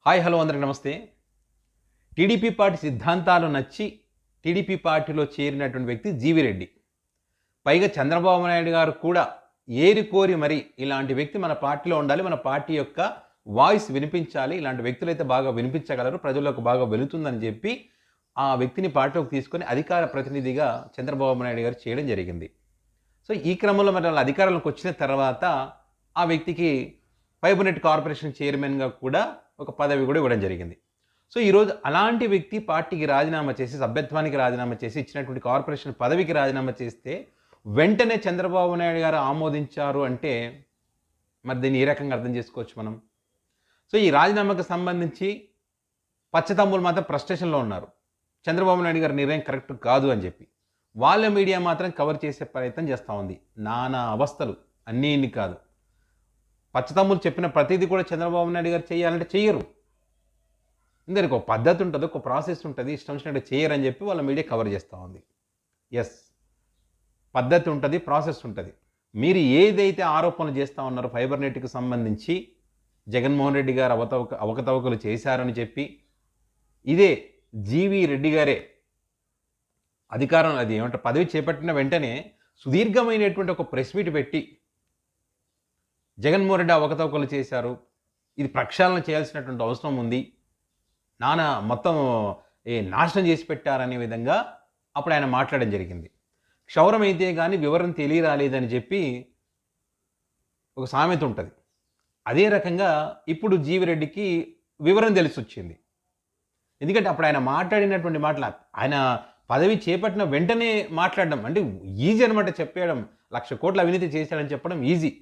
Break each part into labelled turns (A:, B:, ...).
A: Hi hello అందరికి నమస్తే. TDP party సిద్ధాంతాలు నచ్చి టీడీపీ పార్టీలో చేరినటువంటి వ్యక్తి జీవి రెడ్డి. పైగా చంద్రబాబు నాయుడు గారు కూడా ఏరి కోరి మరి ఇలాంటి వ్యక్తి మన పార్టీలో ఉండాలి, మన పార్టీ యొక్క వాయిస్ వినిపించాలి, ఇలాంటి వ్యక్తులైతే బాగా వినిపించగలరు, ప్రజల్లోకి బాగా వెళుతుందని చెప్పి ఆ వ్యక్తిని పార్టీలోకి తీసుకొని అధికార ప్రతినిధిగా చంద్రబాబు నాయుడు గారు చేయడం జరిగింది. సో ఈ క్రమంలో మరి వాళ్ళ అధికారంలోకి వచ్చిన తర్వాత ఆ వ్యక్తికి ఫైబర్ నెట్ కార్పొరేషన్ చైర్మన్గా కూడా ఒక పదవి కూడా ఇవ్వడం జరిగింది. సో ఈరోజు అలాంటి వ్యక్తి పార్టీకి రాజీనామా చేసి, సభ్యత్వానికి రాజీనామా చేసి, ఇచ్చినటువంటి కార్పొరేషన్ పదవికి రాజీనామా చేస్తే వెంటనే చంద్రబాబు నాయుడు గారు ఆమోదించారు అంటే మరి దీన్ని ఏ రకంగా అర్థం చేసుకోవచ్చు మనం? సో ఈ రాజీనామాకు సంబంధించి పచ్చతమ్ములు మాత్రం ఫ్రస్ట్రేషన్లో ఉన్నారు. చంద్రబాబు నాయుడు గారి నిర్ణయం కరెక్ట్ కాదు అని చెప్పి వాళ్ళ మీడియా మాత్రం కవర్ చేసే ప్రయత్నం చేస్తూ ఉంది. నానా అవస్థలు, అన్నీ ఇన్ని కాదు. పచ్చతమ్ములు చెప్పిన ప్రతిదీ కూడా చంద్రబాబు నాయుడు గారు చేయాలంటే చెయ్యరు. ఇందరికి ఒక పద్ధతి ఉంటుంది, ఒక ప్రాసెస్ ఉంటుంది, ఇష్టం వచ్చినట్టు చేయరని చెప్పి వాళ్ళ మీడియా కవర్ చేస్తూ ఉంది. ఎస్, పద్ధతి ఉంటుంది, ప్రాసెస్ ఉంటుంది. మీరు ఏదైతే ఆరోపణలు చేస్తూ ఉన్నారో ఫైబర్ నెట్కి సంబంధించి జగన్మోహన్ రెడ్డి గారు అవకతవకలు చేశారని చెప్పి, ఇదే జీవి రెడ్డి గారే అధికారం అది ఏమంటారు పదవి చేపట్టిన వెంటనే సుదీర్ఘమైనటువంటి ఒక ప్రెస్ మీట్ పెట్టి జగన్మోహన్ రెడ్డి అవకతవకలు చేశారు, ఇది ప్రక్షాళన చేయాల్సినటువంటి అవసరం ఉంది, మొత్తం నాశనం చేసి పెట్టారనే విధంగా అప్పుడు ఆయన మాట్లాడడం జరిగింది. క్షౌరం అయితే కానీ వివరం తెలియరాలేదని చెప్పి ఒక సామెత ఉంటుంది. అదే రకంగా ఇప్పుడు జీవిరెడ్డికి వివరం తెలిసి వచ్చింది. ఎందుకంటే అప్పుడు ఆయన మాట్లాడినటువంటి మాటలు, ఆయన పదవి చేపట్టిన వెంటనే మాట్లాడడం అంటే ఈజీ అనమాట. చెప్పేయడం 1,00,000 కోట్ల అవినీతి చేశాడని చెప్పడం ఈజీ,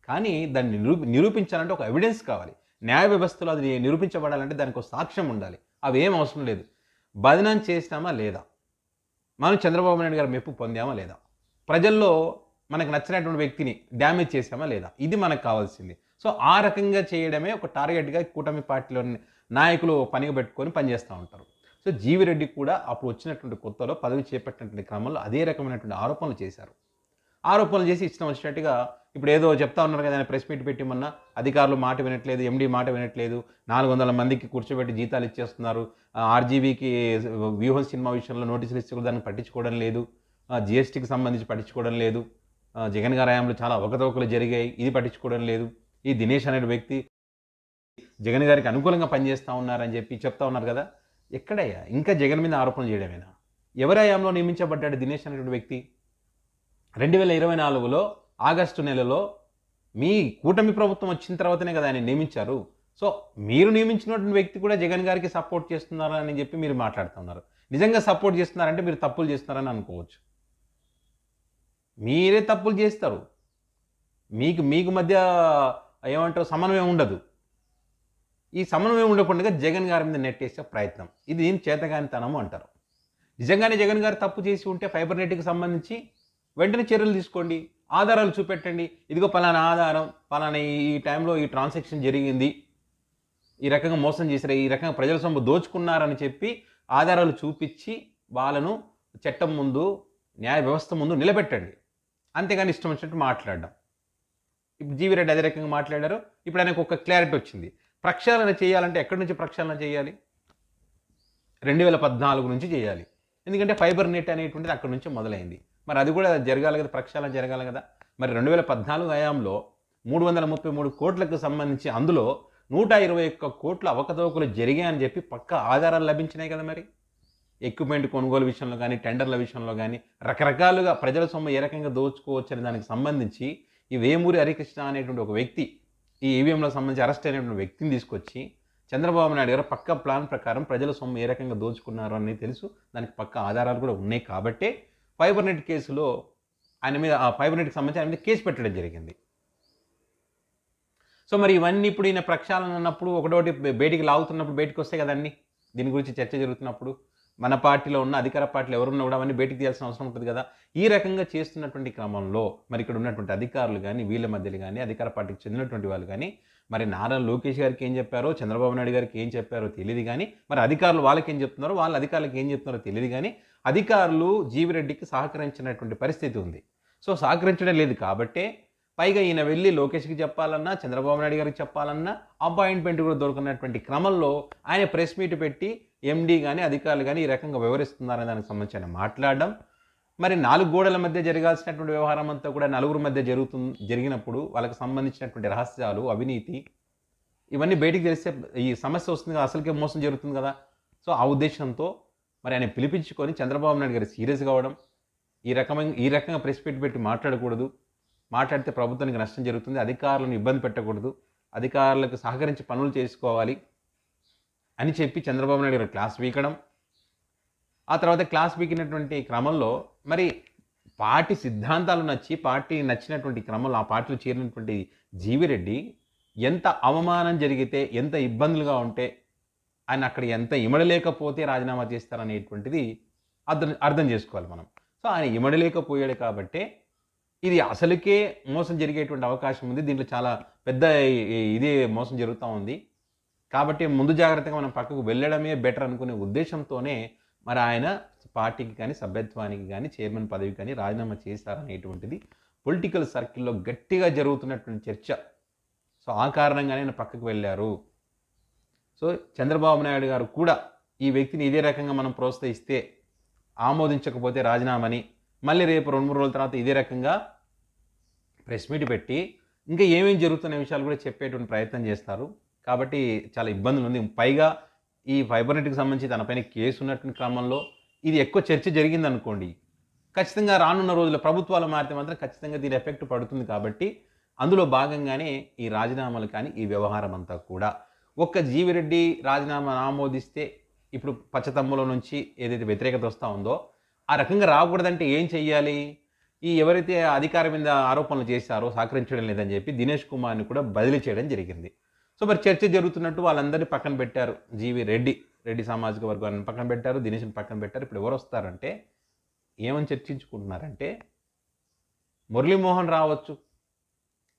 A: కానీ దాన్ని నిరూపించాలంటే ఒక ఎవిడెన్స్ కావాలి. న్యాయ వ్యవస్థలో అది నిరూపించబడాలంటే దానికి ఒక సాక్ష్యం ఉండాలి. అవి ఏం అవసరం లేదు. బదనాం చేసినామా లేదా, మనం చంద్రబాబు నాయుడు గారు మెప్పు పొందామా లేదా, ప్రజల్లో మనకు నచ్చినటువంటి వ్యక్తిని డ్యామేజ్ చేసామా లేదా, ఇది మనకు కావాల్సింది. సో ఆ రకంగా చేయడమే ఒక టార్గెట్గా కూటమి పార్టీలోని నాయకులు పనిగా పెట్టుకొని పనిచేస్తూ ఉంటారు. సో జీవిరెడ్డి కూడా అప్పుడు వచ్చినటువంటి కొత్తలో పదవి చేపట్టినటువంటి క్రమంలో అదే రకమైనటువంటి ఆరోపణలు చేశారు. ఆరోపణలు చేసి ఇష్టం వచ్చినట్టుగా ఇప్పుడు ఏదో చెప్తా ఉన్నారు కదా, ఆయన ప్రెస్ మీట్ పెట్టి మొన్న అధికారులు మాట వినట్లేదు, ఎండీ మాట వినట్లేదు, 400 మందికి కూర్చోబెట్టి జీతాలు ఇచ్చేస్తున్నారు, ఆర్జీవీకి వ్యూహం సినిమా విషయంలో నోటీసులు ఇస్తే దాన్ని పట్టించుకోవడం లేదు, జిఎస్టీకి సంబంధించి పట్టించుకోవడం లేదు, జగన్ గారి హయాంలో చాలా అవకతవకలు జరిగాయి, ఇది పట్టించుకోవడం లేదు, ఈ దినేష్ అనే వ్యక్తి జగన్ గారికి అనుకూలంగా పనిచేస్తూ ఉన్నారని చెప్పి చెప్తా ఉన్నారు కదా. ఎక్కడయ్యా ఇంకా జగన్ మీద ఆరోపణలు చేయడమేనా? ఎవరి హయాంలో నియమించబడ్డాడు దినేష్ అనేటువంటి వ్యక్తి? 2024లో ఆగస్టు నెలలో మీ కూటమి ప్రభుత్వం వచ్చిన తర్వాతనే కదా ఆయన నియమించారు. సో మీరు నియమించినటువంటి వ్యక్తి కూడా జగన్ గారికి సపోర్ట్ చేస్తున్నారని చెప్పి మీరు మాట్లాడుతున్నారు. నిజంగా సపోర్ట్ చేస్తున్నారంటే మీరు తప్పులు చేస్తున్నారని అనుకోవచ్చు. మీరే తప్పులు చేస్తారు, మీకు మధ్య ఏమంటారు సమన్వయం ఉండదు. ఈ సమన్వయం ఉండకుండా జగన్ గారి మీద నెట్టేసే ప్రయత్నం, ఇది చేతగానితనము అంటారు. నిజంగానే జగన్ గారు తప్పు చేసి ఉంటే ఫైబర్ నెట్కి సంబంధించి వెంటనే చర్యలు తీసుకోండి, ఆధారాలు చూపెట్టండి. ఇదిగో పలానా ఆధారం, పలానా ఈ టైంలో ఈ ట్రాన్సాక్షన్ జరిగింది, ఈ రకంగా మోసం చేశారు, ఈ రకంగా ప్రజల సొమ్ము దోచుకున్నారని చెప్పి ఆధారాలు చూపించి వాళ్ళను చట్టం ముందు, న్యాయ వ్యవస్థ ముందు నిలబెట్టండి. అంతేగాని ఇష్టం వచ్చినట్టు మాట్లాడడం. ఇప్పుడు జీవిరెడ్డి అదే రకంగా మాట్లాడారు. ఇప్పుడు ఆయనకు ఒక క్లారిటీ వచ్చింది. ప్రక్షాళన చేయాలంటే ఎక్కడి నుంచి ప్రక్షాళన చేయాలి? 2014 నుంచి చేయాలి. ఎందుకంటే ఫైబర్ నెట్ అనేటువంటిది అక్కడి నుంచి మొదలైంది. మరి అది కూడా జరగాలి కదా, ప్రక్షాళన జరగాలి కదా. మరి 2014 హయాంలో 333 కోట్లకు సంబంధించి అందులో 121 కోట్ల అవకతవకలు జరిగాయని చెప్పి పక్కా ఆధారాలు లభించినాయి కదా. మరి ఎక్విప్మెంట్ కొనుగోలు విషయంలో కానీ, టెండర్ల విషయంలో కానీ, రకరకాలుగా ప్రజల సొమ్ము ఏ రకంగా దోచుకోవచ్చు అనే దానికి సంబంధించి ఈ వేమూరి హరికృష్ణ అనేటువంటి ఒక వ్యక్తి, ఈ ఈవీఎంలకు సంబంధించి అరెస్ట్ అయినటువంటి వ్యక్తిని తీసుకొచ్చి చంద్రబాబు నాయుడు గారు పక్క ప్లాన్ ప్రకారం ప్రజల సొమ్ము ఏ రకంగా దోచుకున్నారు అని తెలుసు, దానికి పక్క ఆధారాలు కూడా ఉన్నాయి కాబట్టే ఫైబర్ నెట్ కేసులో ఆయన మీద, ఆ ఫైబర్ నెట్కి సంబంధించి ఆయన మీద కేసు పెట్టడం జరిగింది. సో మరి ఇవన్నీ ఇప్పుడు ఈయన ప్రక్షాళన అన్నప్పుడు ఒకటోటి బయటికి లాగుతున్నప్పుడు బయటకు వస్తాయి కదండి. దీని గురించి చర్చ జరుగుతున్నప్పుడు మన పార్టీలో ఉన్న అధికార పార్టీలు ఎవరున్నా కూడా అవన్నీ బయటికి తీయాల్సిన అవసరం ఉంటుంది కదా. ఈ రకంగా చేస్తున్నటువంటి క్రమంలో మరి ఇక్కడ ఉన్నటువంటి అధికారులు కానీ, వీళ్ళ మధ్యలో కానీ, అధికార పార్టీకి చెందినటువంటి వాళ్ళు కానీ, మరి నారా లోకేష్ గారికి ఏం చెప్పారో, చంద్రబాబు నాయుడు గారికి ఏం చెప్పారో తెలియదు కానీ, మరి అధికారులు వాళ్ళకి ఏం చెప్తున్నారో, వాళ్ళ అధికారులకు ఏం చెప్తున్నారో తెలియదు కానీ, అధికారులు జీవిరెడ్డికి సహకరించినటువంటి పరిస్థితి ఉంది. సో సహకరించడం లేదు కాబట్టే పైగా ఈయన వెళ్ళి లోకేష్కి చెప్పాలన్నా, చంద్రబాబు నాయుడు గారికి చెప్పాలన్నా అపాయింట్మెంట్ కూడా దొరకనటువంటి క్రమంలో ఆయన ప్రెస్ మీట్ పెట్టి ఎండీ కానీ అధికారులు కానీ ఈ రకంగా వివరిస్తున్నారని దానికి సంబంధించి ఆయన మాట్లాడడం, మరి 4 గోడల మధ్య జరగాల్సినటువంటి వ్యవహారం అంతా కూడా నలుగురు మధ్య జరిగినప్పుడు వాళ్ళకి సంబంధించినటువంటి రహస్యాలు, అవినీతి ఇవన్నీ బయటికి తెలిస్తే ఈ సమస్య వస్తుంది కదా, అసలుకే మోసం జరుగుతుంది కదా. సో ఆ ఉద్దేశంతో మరి ఆయన పిలిపించుకొని చంద్రబాబు నాయుడు గారు సీరియస్ కావడం, ఈ రకంగా ప్రెస్ మీట్ పెట్టి మాట్లాడకూడదు, మాట్లాడితే ప్రభుత్వానికి నష్టం జరుగుతుంది, అధికారులను ఇబ్బంది పెట్టకూడదు, అధికారులకు సహకరించి పనులు చేసుకోవాలి అని చెప్పి చంద్రబాబు నాయుడు గారు క్లాస్ వీకడం. ఆ తర్వాత క్లాస్ వీకినటువంటి క్రమంలో మరి పార్టీ సిద్ధాంతాలు నచ్చి పార్టీ నచ్చినటువంటి క్రమంలో ఆ పార్టీలో చేరినటువంటి జీవిరెడ్డి ఎంత అవమానం జరిగితే, ఎంత ఇబ్బందులుగా ఉంటే ఆయన అక్కడ ఎంత ఇమడలేకపోతే రాజీనామా చేస్తారనేటువంటిది అర్థం చేసుకోవాలి మనం. సో ఆయన ఇమడలేకపోయాడు కాబట్టే ఇది అసలుకే మోసం జరిగేటువంటి అవకాశం ఉంది. దీంట్లో చాలా పెద్ద ఇది మోసం జరుగుతూ ఉంది కాబట్టి ముందు జాగ్రత్తగా మనం పక్కకు వెళ్ళడమే బెటర్ అనుకునే ఉద్దేశంతోనే మరి ఆయన పార్టీకి కానీ, సభ్యత్వానికి కానీ, చైర్మన్ పదవికి కానీ రాజీనామా చేశారనేటువంటిది పొలిటికల్ సర్కిల్లో గట్టిగా జరుగుతున్నటువంటి చర్చ. సో ఆ కారణంగానే ఆయన పక్కకు వెళ్ళారు. సో చంద్రబాబు నాయుడు గారు కూడా ఈ వ్యక్తిని ఇదే రకంగా మనం ప్రోత్సహిస్తే, ఆమోదించకపోతే రాజీనామాని మళ్ళీ రేపు 2-3 రోజుల తర్వాత ఇదే రకంగా ప్రెస్ మీట్ పెట్టి ఇంకా ఏమేమి జరుగుతున్న విషయాలు కూడా చెప్పేటువంటి ప్రయత్నం చేస్తారు. కాబట్టి చాలా ఇబ్బందులు ఉంది. పైగా ఈ ఫైబర్ నెట్కి సంబంధించి తనపైన కేసు ఉన్నటువంటి క్రమంలో ఇది ఎక్కువ చర్చ జరిగిందనుకోండి, ఖచ్చితంగా రానున్న రోజుల్లో ప్రభుత్వాలు మారితే మాత్రం ఖచ్చితంగా దీని ఎఫెక్ట్ పడుతుంది. కాబట్టి అందులో భాగంగానే ఈ రాజీనామాలు కానీ ఈ వ్యవహారం అంతా కూడా ఒక్క జీవిరెడ్డి రాజీనామా ఆమోదిస్తే ఇప్పుడు పచ్చతమ్ముల నుంచి ఏదైతే వ్యతిరేకత వస్తూ ఉందో ఆ రకంగా రాకూడదంటే ఏం చెయ్యాలి? ఈ ఎవరైతే అధికారం మీద ఆరోపణలు చేశారో సహకరించడం లేదని చెప్పి దినేష్ కుమార్ని కూడా బదిలీ చేయడం జరిగింది. సో మరి చర్చ జరుగుతున్నట్టు వాళ్ళందరినీ పక్కన పెట్టారు. రెడ్డి సామాజిక వర్గాన్ని పక్కన పెట్టారు, దినేష్ని పక్కన పెట్టారు. ఇప్పుడు ఎవరు వస్తారంటే ఏమని చర్చించుకుంటున్నారంటే మురళీమోహన్ రావచ్చు,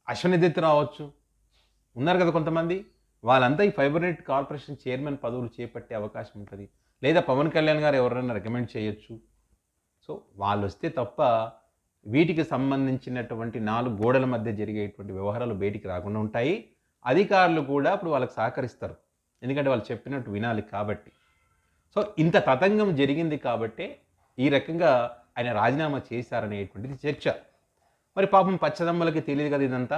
A: అశ్వని దత్ రావచ్చు, ఉన్నారు కదా కొంతమంది, వాళ్ళంతా ఈ ఫైబర్ నెట్ కార్పొరేషన్ చైర్మన్ పదవులు చేపట్టే అవకాశం ఉంటుంది. లేదా పవన్ కళ్యాణ్ గారు ఎవరైనా రికమెండ్ చేయొచ్చు. సో వాళ్ళు వస్తే తప్ప వీటికి సంబంధించినటువంటి 4 గోడల మధ్య జరిగేటువంటి వ్యవహారాలు బయటికి రాకుండా ఉంటాయి. అధికారులు కూడా ఇప్పుడు వాళ్ళకి సహకరిస్తారు, ఎందుకంటే వాళ్ళు చెప్పినట్టు వినాలి కాబట్టి. సో ఇంత తతంగం జరిగింది కాబట్టే ఈ రకంగా ఆయన రాజీనామా చేశారనేటువంటిది చర్చ. మరి పాపం పచ్చదమ్మలకి తెలియదు కదా ఇదంతా.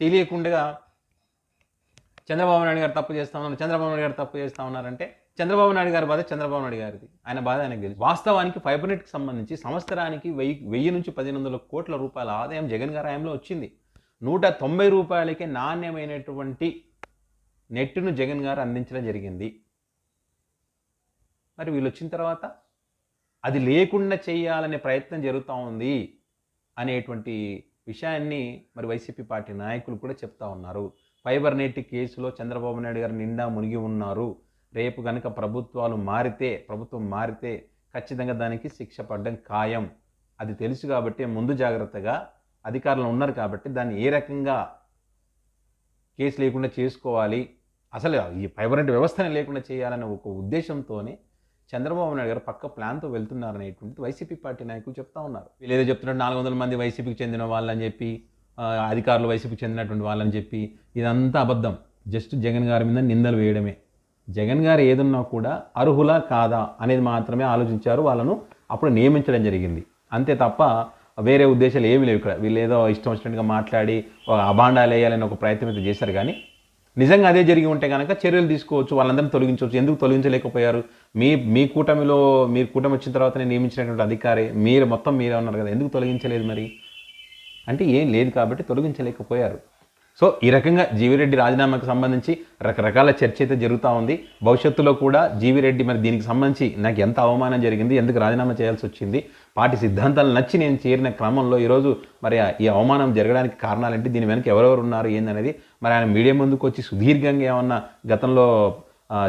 A: తెలియకుండా చంద్రబాబు నాయుడు గారు తప్పు చేస్తా ఉన్నారంటే చంద్రబాబు నాయుడు గారి బాధ చంద్రబాబు నాయుడు గారిది, ఆయన బాధ ఆయనకు తెలుసు. వాస్తవానికి ఫైబర్ నెట్కి సంబంధించి సంవత్సరానికి 1000 నుంచి 1500 కోట్ల రూపాయల ఆదాయం జగన్ గారి హయాంలో వచ్చింది. 190 రూపాయలకే నాణ్యమైనటువంటి నెట్ను జగన్ గారు అందించడం జరిగింది. మరి వీళ్ళు వచ్చిన తర్వాత అది లేకుండా చేయాలనే ప్రయత్నం జరుగుతూ ఉంది అనేటువంటి విషయాన్ని మరి వైసీపీ పార్టీ నాయకులు కూడా చెప్తా ఉన్నారు. ఫైబర్ నెట్ కేసులో చంద్రబాబు నాయుడు గారు నిండా మునిగి ఉన్నారు. రేపు కనుక ప్రభుత్వం మారితే ఖచ్చితంగా దానికి శిక్ష పడడం ఖాయం. అది తెలుసు కాబట్టి ముందు జాగ్రత్తగా అధికారులు ఉన్నారు కాబట్టి దాన్ని ఏ రకంగా కేసు లేకుండా చేసుకోవాలి, అసలు ఈ ఫైబర్ నెట్ వ్యవస్థనే లేకుండా చేయాలనే ఒక ఉద్దేశంతోనే చంద్రబాబు నాయుడు గారు పక్క ప్లాన్తో వెళ్తున్నారనేటువంటిది వైసీపీ పార్టీ నాయకులు చెప్తా ఉన్నారు. వీళ్ళు ఏదో చెప్తున్నట్టు 400 మంది వైసీపీకి చెందిన వాళ్ళని చెప్పి, అధికారులు వైసీపీకి చెందినటువంటి వాళ్ళని చెప్పి, ఇదంతా అబద్ధం. జస్ట్ జగన్ గారి మీద నిందలు వేయడమే. జగన్ గారు ఏదున్నా కూడా అర్హులా కాదా అనేది మాత్రమే ఆలోచించారు, వాళ్ళను అప్పుడు నియమించడం జరిగింది. అంతే తప్ప వేరే ఉద్దేశాలు ఏమీ లేవు. ఇక్కడ వీళ్ళు ఏదో ఇష్టం వచ్చినట్టుగా మాట్లాడి అభాండాలు వేయాలని ఒక ప్రయత్నం అయితే చేశారు. కానీ నిజంగా అదే జరిగి ఉంటే కనుక చర్యలు తీసుకోవచ్చు, వాళ్ళందరినీ తొలగించవచ్చు. ఎందుకు తొలగించలేకపోయారు? మీ కూటమిలో మీరు కూటమి వచ్చిన తర్వాత నేను నియమించినటువంటి అధికారి మీరే ఉన్నారు కదా, ఎందుకు తొలగించలేదు మరి అంటే ఏం లేదు కాబట్టి తొలగించలేకపోయారు. సో ఈ రకంగా జీవిరెడ్డి రాజీనామాకు సంబంధించి రకరకాల చర్చ అయితే జరుగుతూ ఉంది. భవిష్యత్తులో కూడా జీవిరెడ్డి మరి దీనికి సంబంధించి నాకు ఎంత అవమానం జరిగింది, ఎందుకు రాజీనామా చేయాల్సి వచ్చింది, పార్టీ సిద్ధాంతాలు నచ్చి నేను చేరిన క్రమంలో ఈరోజు మరి ఈ అవమానం జరగడానికి కారణాలేంటి, దీని వెనక ఎవరెవరు ఉన్నారు ఏందనేది మరి ఆయన మీడియా ముందుకు వచ్చి సుదీర్ఘంగా ఏమన్నా గతంలో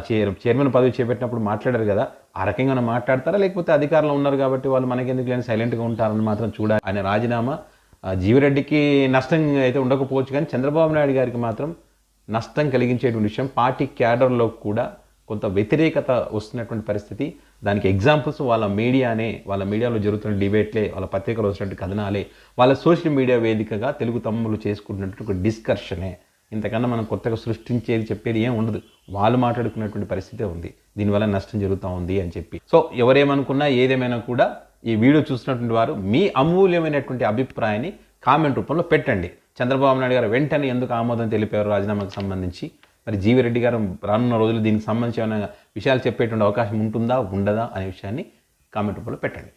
A: చైర్మన్ పదవి చేపట్టినప్పుడు మాట్లాడారు కదా, ఆ రకంగా మాట్లాడతారా లేకపోతే అధికారంలో ఉన్నారు కాబట్టి వాళ్ళు మనకెందుకు లేని సైలెంట్గా ఉంటారని మాత్రం చూడాలి. ఆయన రాజీనామా జీవిరెడ్డికి నష్టం అయితే ఉండకపోవచ్చు, కానీ చంద్రబాబు నాయుడు గారికి మాత్రం నష్టం కలిగించేటువంటి విషయం. పార్టీ క్యాడర్లో కూడా కొంత వ్యతిరేకత వస్తున్నటువంటి పరిస్థితి. దానికి ఎగ్జాంపుల్స్ వాళ్ళ మీడియాలో జరుగుతున్న డిబేట్లే, వాళ్ళ పత్రికలో వచ్చినట్టు కథనాలే, వాళ్ళ సోషల్ మీడియా వేదికగా తెలుగు తమ్ముళ్ళు చేసుకుంటున్నట్టు ఒక డిస్కర్షనే. ఇంతకన్నా మనం కొత్తగా సృష్టించేది చెప్పేది ఏం ఉండదు. వాళ్ళు మాట్లాడుకున్నటువంటి పరిస్థితే ఉంది. దీనివల్ల నష్టం జరుగుతూ ఉంది అని చెప్పి. సో ఎవరేమనుకున్నా ఏదేమైనా కూడా ఈ వీడియో చూసినటువంటి వారు మీ అమూల్యమైనటువంటి అభిప్రాయాన్ని కామెంట్ రూపంలో పెట్టండి. చంద్రబాబు నాయుడు గారు వెంటనే ఎందుకు ఆమోదం తెలిపారు రాజీనామాకు సంబంధించి? మరి జీవి రెడ్డి గారు రానున్న రోజులు దీనికి సంబంధించి ఏమైనా విషయాలు చెప్పేటువంటి అవకాశం ఉంటుందా ఉండదా అనే విషయాన్ని కామెంట్ రూపంలో పెట్టండి.